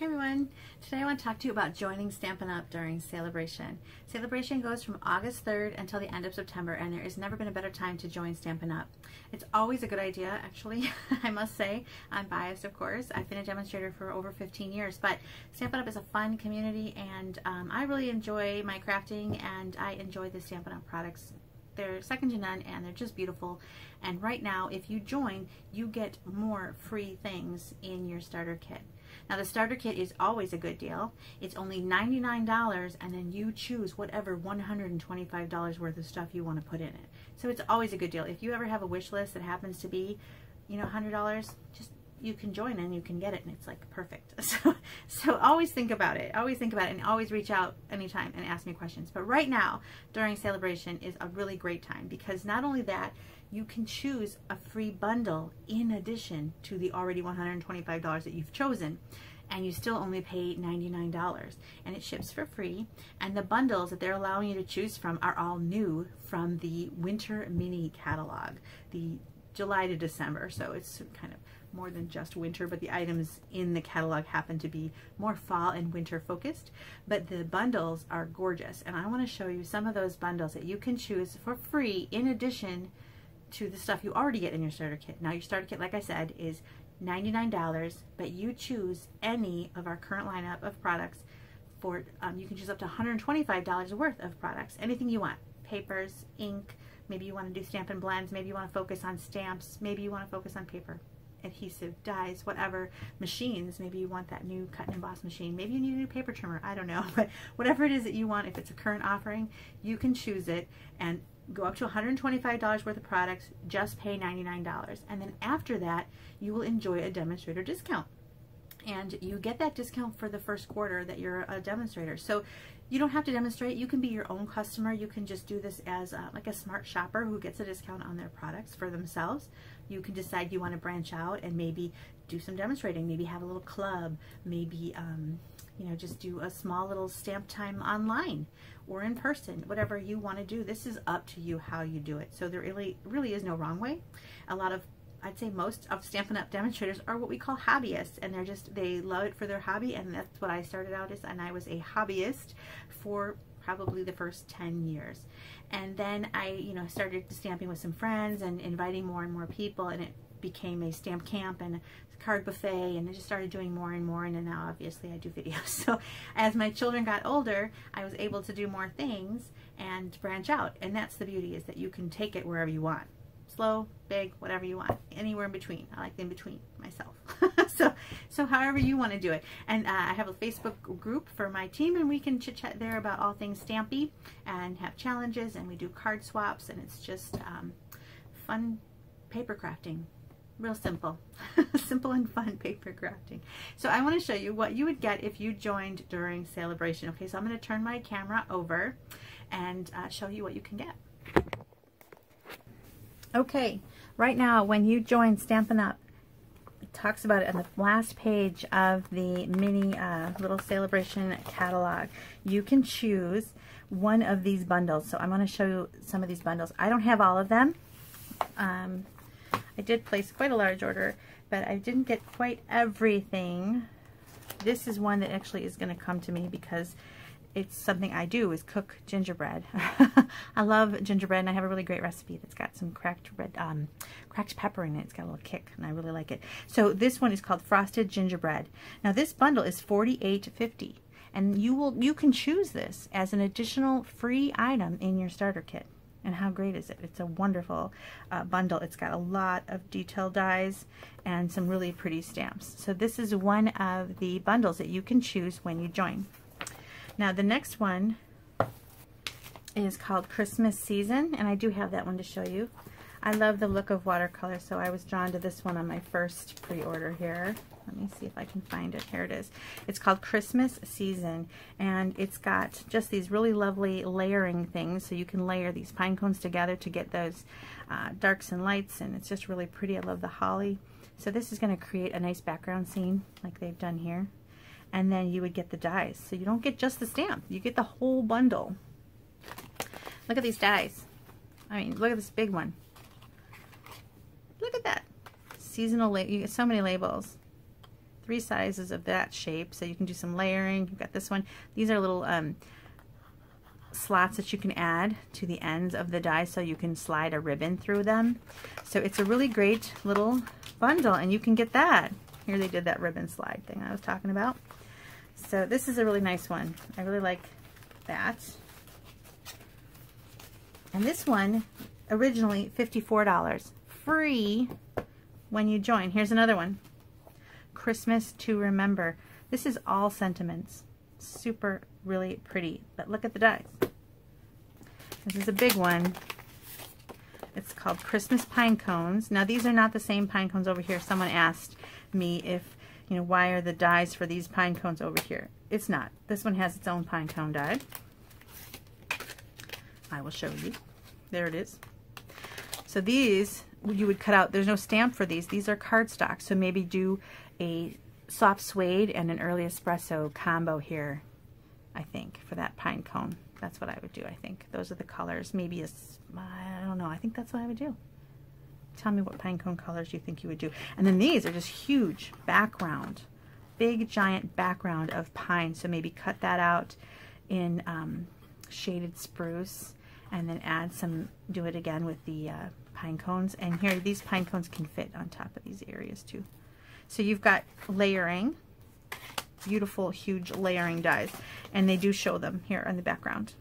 Hi everyone, today I want to talk to you about joining Stampin' Up! During Celebration. Celebration goes from August 3rd until the end of September, and there has never been a better time to join Stampin' Up! It's always a good idea, actually, I must say. I'm biased, of course. I've been a demonstrator for over 15 years, but Stampin' Up! Is a fun community, and I really enjoy my crafting, and I enjoy the Stampin' Up! Products. They're second to none, and they're just beautiful. And right now, if you join, you get more free things in your starter kit. Now, the starter kit is always a good deal. It's only $99, and then you choose whatever $125 worth of stuff you want to put in it. So it's always a good deal. If you ever have a wish list that happens to be, you know, $100, just you can join and you can get it, and it's like perfect. So always think about it. Always think about it, and always reach out anytime and ask me questions. But right now, during Celebration, is a really great time, because not only that, you can choose a free bundle in addition to the already $125 that you've chosen, and you still only pay $99, and it ships for free. And the bundles that they're allowing you to choose from are all new from the Winter Mini catalog, the July to December, so it's kind of more than just winter, but the items in the catalog happen to be more fall and winter focused. But the bundles are gorgeous, and I want to show you some of those bundles that you can choose for free in addition to the stuff you already get in your starter kit. Now, your starter kit, like I said, is $99, but you choose any of our current lineup of products for, you can choose up to $125 worth of products, anything you want. Papers, ink, maybe you want to do Stampin' Blends, maybe you want to focus on stamps, maybe you want to focus on paper, adhesive, dyes, whatever. Machines, maybe you want that new cut and emboss machine, maybe you need a new paper trimmer, I don't know. But whatever it is that you want, if it's a current offering, you can choose it and go up to $125 worth of products, just pay $99. And then after that, you will enjoy a demonstrator discount. And you get that discount for the first quarter that you're a demonstrator. So you don't have to demonstrate. You can be your own customer. You can just do this as like a smart shopper who gets a discount on their products for themselves. You can decide you want to branch out and maybe do some demonstrating, maybe have a little club, maybe you know, just do a small little stamp time online or in person, whatever you want to do. This is up to you how you do it. So there really is no wrong way. A lot of, I'd say most of Stampin' Up! Demonstrators are what we call hobbyists, and they love it for their hobby, and that's what I started out as, and I was a hobbyist for probably the first 10 years. And then I, you know, started stamping with some friends and inviting more and more people, and it became a stamp camp and a card buffet, and I just started doing more and more, and then now obviously I do videos. So as my children got older, I was able to do more things and branch out, and that's the beauty, is that you can take it wherever you want. Slow, big, whatever you want, anywhere in between. I like the in between myself. so however you want to do it. And I have a Facebook group for my team, and we can chit chat there about all things Stampy and have challenges, and we do card swaps, and it's just fun paper crafting. Real simple. Simple and fun paper crafting. So I want to show you what you would get if you joined during Celebration. Okay, so I'm going to turn my camera over and show you what you can get. Okay, right now when you join Stampin' Up!, it talks about it on the last page of the mini little Celebration catalog. You can choose one of these bundles. So I'm going to show you some of these bundles. I don't have all of them. I did place quite a large order, but I didn't get quite everything. This is one that actually is going to come to me because it's something I do, is cook gingerbread. I love gingerbread, and I have a really great recipe that's got some cracked pepper in it. It's got a little kick, and I really like it. So this one is called Frosted Gingerbread. Now this bundle is $48.50, and you can choose this as an additional free item in your starter kit. And how great is it? It's a wonderful bundle. It's got a lot of detailed dies and some really pretty stamps. So this is one of the bundles that you can choose when you join. Now the next one is called Christmas Season, and I do have that one to show you. I love the look of watercolor, so I was drawn to this one on my first pre-order here. Let me see if I can find it. Here it is. It's called Christmas Season, and it's got just these really lovely layering things, so you can layer these pine cones together to get those darks and lights, and it's just really pretty. I love the holly. So this is going to create a nice background scene like they've done here. And then you would get the dies. So you don't get just the stamp, you get the whole bundle. Look at these dies. I mean, look at this big one. Look at that. Seasonal, you get so many labels. 3 sizes of that shape, so you can do some layering. You've got this one. These are little slots that you can add to the ends of the die so you can slide a ribbon through them. So it's a really great little bundle, and you can get that. Here they did that ribbon slide thing I was talking about. So this is a really nice one. I really like that. And this one, originally $54, free when you join. Here's another one. Christmas to Remember. This is all sentiments. Super, really pretty. But look at the dies. This is a big one. It's called Christmas Pine Cones. Now these are not the same pine cones over here. Someone asked me if, you know, why are the dies for these pine cones over here? It's not. This one has its own pine cone die. I will show you. There it is. So these you would cut out. There's no stamp for these. These are cardstock. So maybe do a soft suede and an early espresso combo here, I think, for that pine cone. That's what I would do, I think. Those are the colors. Maybe I don't know. I think that's what I would do. Tell me what pine cone colors you think you would do. And then these are just huge background. Big, giant background of pine. So maybe cut that out in shaded spruce and then add some, do it again with the pine cones. And here, these pine cones can fit on top of these areas too. So you've got layering. Beautiful, huge layering dies, and they do show them here in the background.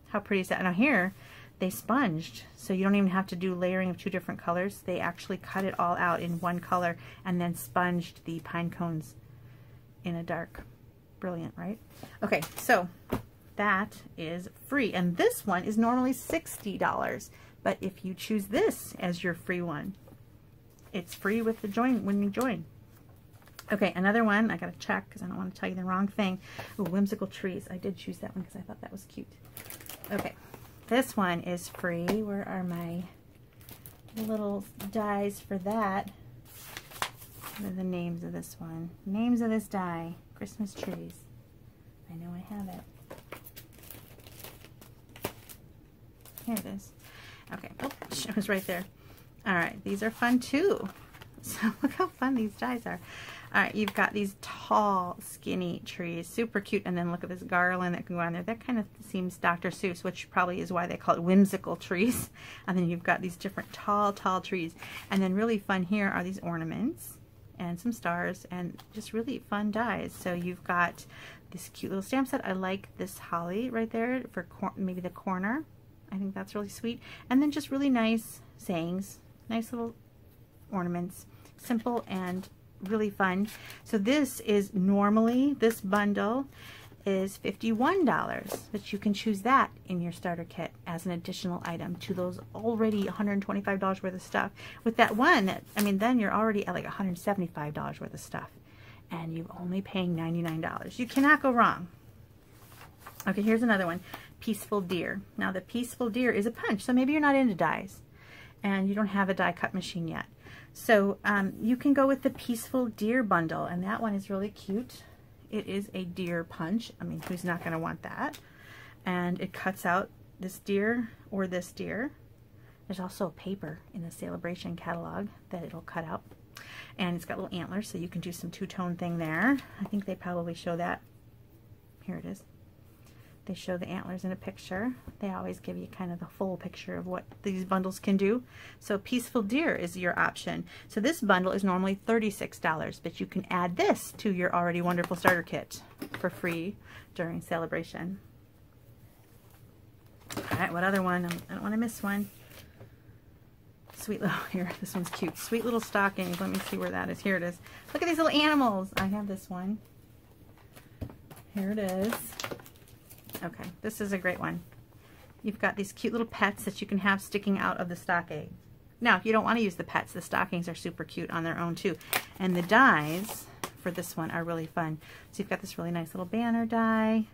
How pretty is that? Now here, they sponged, so you don't even have to do layering of 2 different colors. They actually cut it all out in one color and then sponged the pine cones in a dark. Brilliant, right? Okay, so that is free, and this one is normally $60, but if you choose this as your free one, it's free with the join when you join. Okay, another one, I gotta check because I don't want to tell you the wrong thing. Ooh, Whimsical Trees. I did choose that one because I thought that was cute. Okay, this one is free. Where are my little dies for that? What are the names of this one? Names of this die. Christmas Trees. I know I have it. Here it is. Okay, oh, it was right there. All right, these are fun too. So look how fun these dies are. All right, you've got these tall, skinny trees, super cute, and then look at this garland that can go on there. That kind of seems Dr. Seuss, which probably is why they call it Whimsical Trees. And then you've got these different tall, tall trees. And then really fun here are these ornaments and some stars and just really fun dies. So you've got this cute little stamp set. I like this holly right there for maybe the corner. I think that's really sweet. And then just really nice sayings, nice little ornaments, simple and really fun. So this is normally, this bundle is $51, but you can choose that in your starter kit as an additional item to those already $125 worth of stuff. With that one, I mean, then you're already at like $175 worth of stuff, and you're only paying $99. You cannot go wrong. Okay, here's another one, Peaceful Deer. Now the Peaceful Deer is a punch, so maybe you're not into dies and you don't have a die cut machine yet. So you can go with the Peaceful Deer bundle, and that one is really cute. It is a deer punch. I mean, who's not going to want that? And it cuts out this deer or this deer. There's also a paper in the Celebration catalog that it'll cut out. And it's got little antlers, so you can do some two-tone thing there. I think they probably show that. Here it is. They show the antlers in a picture. They always give you kind of the full picture of what these bundles can do. So Peaceful Deer is your option. So this bundle is normally $36, but you can add this to your already wonderful starter kit for free during Celebration. All right, what other one? I don't want to miss one. Sweet little, here, this one's cute. Sweet Little Stockings. Let me see where that is. Here it is. Look at these little animals. I have this one. Here it is. Okay, this is a great one. You've got these cute little pets that you can have sticking out of the stocking. Now, if you don't want to use the pets, the stockings are super cute on their own too. And the dies for this one are really fun. So you've got this really nice little banner die.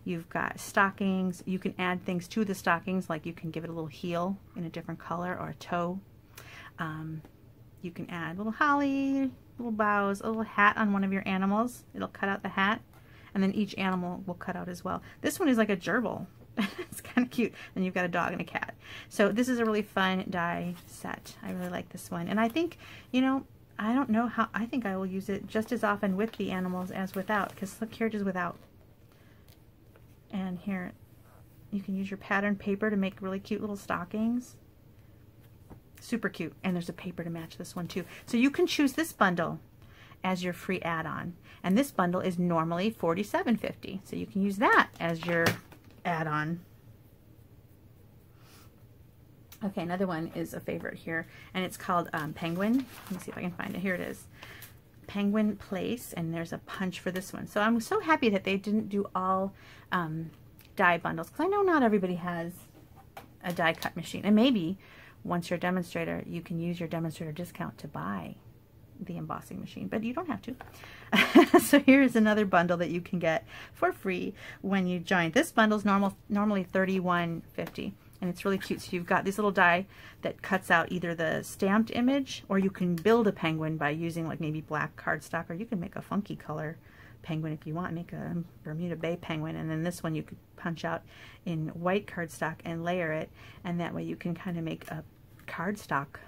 You've got stockings. You can add things to the stockings, like you can give it a little heel in a different color or a toe. You can add little holly, little boughs, a little hat on one of your animals. It'll cut out the hat. And then each animal will cut out as well. This one is like a gerbil. It's kind of cute. And you've got a dog and a cat. So this is a really fun die set. I really like this one. And I think, you know, I don't know how, I think I will use it just as often with the animals as without, because look, here it is without. And here, you can use your pattern paper to make really cute little stockings. Super cute. And there's a paper to match this one too. So you can choose this bundle as your free add-on. And this bundle is normally $47.50. So you can use that as your add-on. Okay, another one is a favorite here, and it's called Penguin. Let me see if I can find it. Here it is. Penguin Place, and there's a punch for this one. So I'm so happy that they didn't do all die bundles, because I know not everybody has a die cut machine. And maybe once you're a demonstrator, you can use your demonstrator discount to buy the embossing machine, but you don't have to. So here's another bundle that you can get for free when you join. This bundle is normally $31.50. And it's really cute. So you've got this little die that cuts out either the stamped image, or you can build a penguin by using like maybe black cardstock, or you can make a funky color penguin if you want, make a Bermuda Bay penguin. And then this one you could punch out in white cardstock and layer it, and that way you can kind of make a cardstock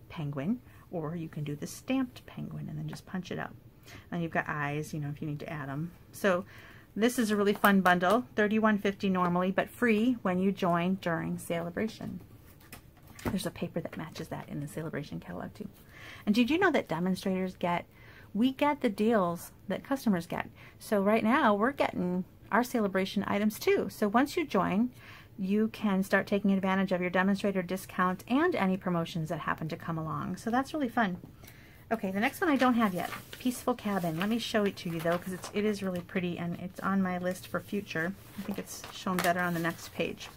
penguin, or you can do the stamped penguin and then just punch it out. And you've got eyes, you know, if you need to add them. So this is a really fun bundle, $31.50 normally, but free when you join during Celebration. There's a paper that matches that in the Celebration catalog too. And did you know that demonstrators we get the deals that customers get? So right now we're getting our Celebration items too. So once you join, you can start taking advantage of your demonstrator discount and any promotions that happen to come along. So that's really fun. Okay, the next one I don't have yet, Peaceful Cabin. Let me show it to you though, because it is really pretty, and it's on my list for future. I think it's shown better on the next page.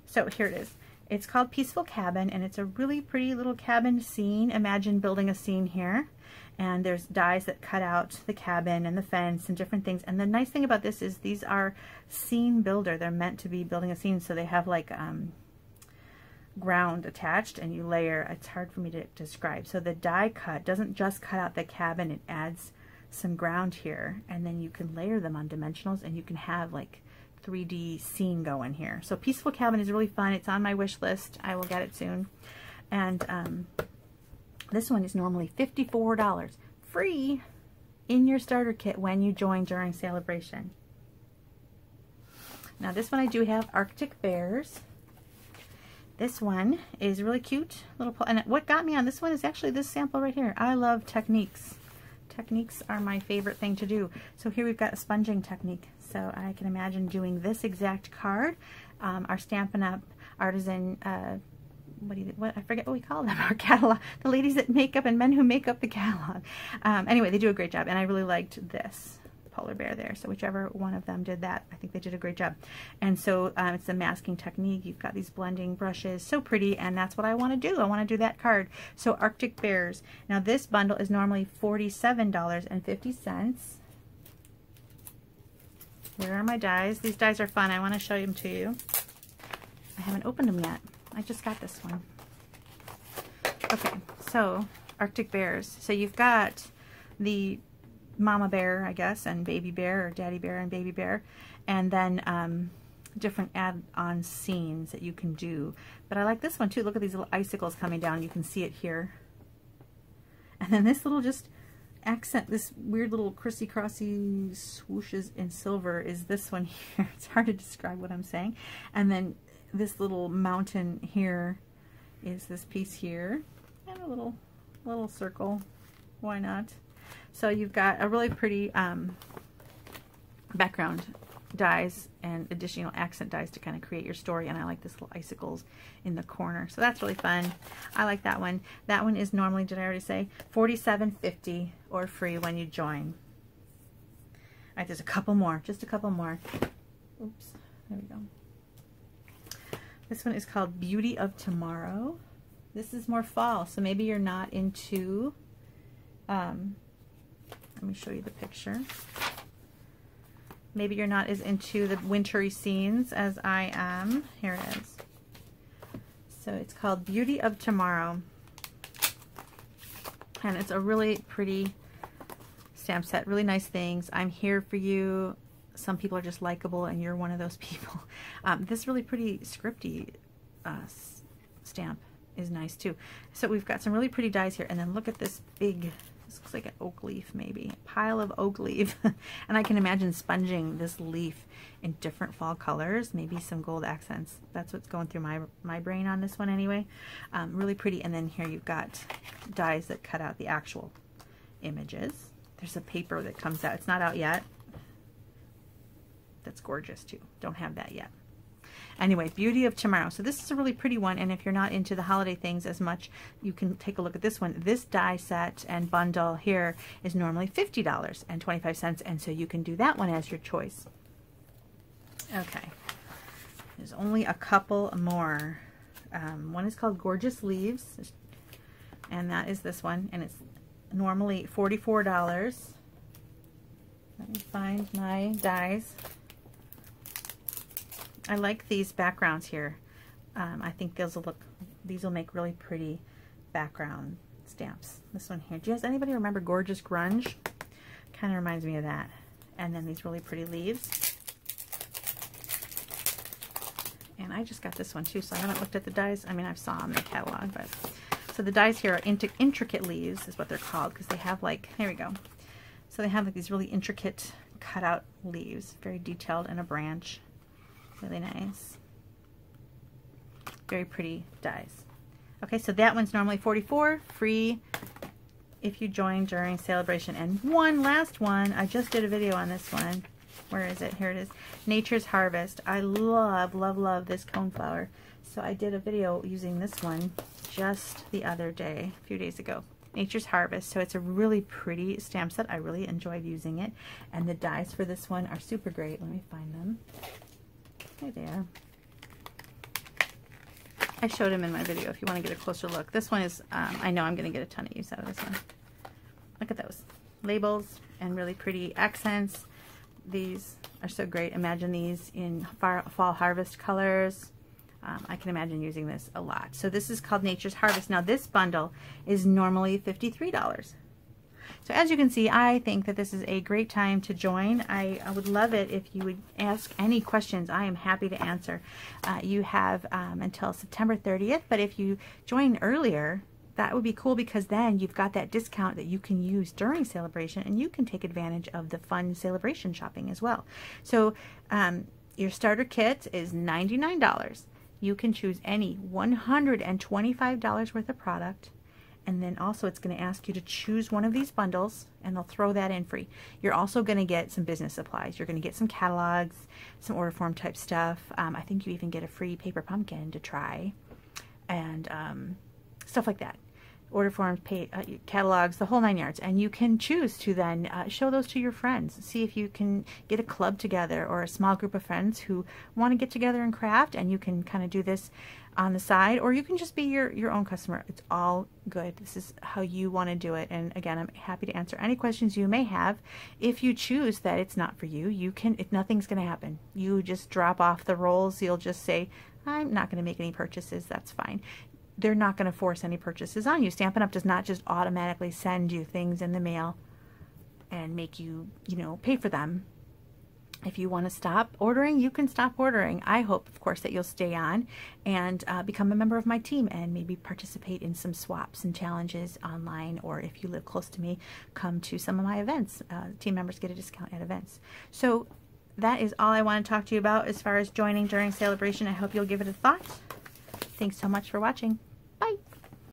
So here it is. It's called Peaceful Cabin, and it's a really pretty little cabin scene. Imagine building a scene here, and there's dies that cut out the cabin and the fence and different things. And the nice thing about this is these are scene builder. They're meant to be building a scene, so they have like ground attached, and you layer. It's hard for me to describe. So the die cut doesn't just cut out the cabin, it adds some ground here, and then you can layer them on dimensionals, and you can have like 3D scene going here. So Peaceful Cabin is really fun. It's on my wish list. I will get it soon. And this one is normally $54 free in your starter kit when you join during Celebration. Now this one I do have, Arctic Bears. This one is really cute. And what got me on this one is actually this sample right here. I love techniques. Techniques are my favorite thing to do. So here we've got a sponging technique. So I can imagine doing this exact card. Our Stampin' Up! Artisan, what I forget what we call them, our catalog. The ladies that make up and men who make up the catalog. Anyway, they do a great job, and I really liked this polar bear there. So whichever one of them did that, I think they did a great job. And so it's a masking technique. You've got these blending brushes, so pretty, and that's what I want to do. I want to do that card. So Arctic Bears. Now this bundle is normally $47.50. Here are my dies. These dies are fun. I want to show them to you. I haven't opened them yet. I just got this one. Okay, so Arctic Bears. So you've got the mama bear, I guess, and baby bear, or daddy bear and baby bear, and then different add-on scenes that you can do. But I like this one too. Look at these little icicles coming down. You can see it here. And then this little just accent, this weird little crissy-crossy swooshes in silver is this one here. It's hard to describe what I'm saying. And then this little mountain here is this piece here, and a little circle. Why not? So you've got a really pretty background dies and additional accent dies to kind of create your story, and I like this little icicles in the corner. So that's really fun. I like that one. That one is normally, did I already say, $47.50 or free when you join. All right, there's a couple more, just a couple more. Oops, there we go. This one is called Beauty of Tomorrow. This is more fall, so maybe you're not into, let me show you the picture. Maybe you're not as into the wintry scenes as I am. Here it is. So it's called Beauty of Tomorrow. And it's a really pretty stamp set. Really nice things. I'm here for you. Some people are just likable, and you're one of those people. This really pretty scripty stamp. is nice too. So we've got some really pretty dies here, and then look at this big, this looks like an oak leaf maybe, a pile of oak leaf. And I can imagine sponging this leaf in different fall colors, maybe some gold accents. That's what's going through my brain on this one anyway. Really pretty. And then here you've got dies that cut out the actual images. There's a paper that comes out. It's not out yet. That's gorgeous too. Don't have that yet. Anyway, Beauty of Tomorrow. So this is a really pretty one, and if you're not into the holiday things as much, you can take a look at this one. This die set and bundle here is normally $50.25, and so you can do that one as your choice. Okay, there's only a couple more. One is called Gorgeous Leaves, and that is this one, and it's normally $44. Let me find my dies. I like these backgrounds here. I think these will make really pretty background stamps. This one here. Does anybody remember Gorgeous Grunge? Kind of reminds me of that. And then these really pretty leaves. And I just got this one too, so I haven't looked at the dies. I mean, I saw them in the catalog, but so the dies here are intricate leaves is what they're called, because they have like, here we go. So they have like these really intricate cutout leaves, very detailed in a branch. Really nice. Very pretty dies. Okay, so that one's normally $44, free if you join during Celebration. And one last one, I just did a video on this one. Where is it? Here it is. Nature's Harvest. I love, love, love this coneflower. So I did a video using this one just the other day, a few days ago. Nature's Harvest. So it's a really pretty stamp set. I really enjoyed using it. And the dies for this one are super great. Let me find them. Hey there. I showed him in my video if you want to get a closer look. This one is, I know I'm going to get a ton of use out of this one. Look at those labels and really pretty accents. These are so great. Imagine these in fall harvest colors. I can imagine using this a lot. So this is called Nature's Harvest. Now this bundle is normally $53. So as you can see, I think that this is a great time to join. I would love it if you would ask any questions. I am happy to answer. You have until September 30th, but if you join earlier, that would be cool, because then you've got that discount that you can use during Celebration, and you can take advantage of the fun Celebration shopping as well. So your starter kit is $99. You can choose any $125 worth of product. And then also it's going to ask you to choose one of these bundles, and they'll throw that in free. You're also going to get some business supplies. You're going to get some catalogs, some order form type stuff. I think you even get a free paper pumpkin to try, and stuff like that. Order forms, catalogs, the whole 9 yards. And you can choose to then show those to your friends. See if you can get a club together or a small group of friends who want to get together and craft, and you can kind of do this on the side, or you can just be your own customer. It's all good. This is how you want to do it. And again, I'm happy to answer any questions you may have. If you choose that it's not for you, you can, nothing's going to happen. You just drop off the rolls. You'll just say, I'm not going to make any purchases. That's fine. They're not going to force any purchases on you. Stampin' Up! Does not just automatically send you things in the mail and make you, pay for them. If you want to stop ordering, you can stop ordering. I hope, of course, that you'll stay on and become a member of my team and maybe participate in some swaps and challenges online, or if you live close to me, come to some of my events. Team members get a discount at events. So that is all I want to talk to you about as far as joining during Celebration. I hope you'll give it a thought. Thanks so much for watching. Bye.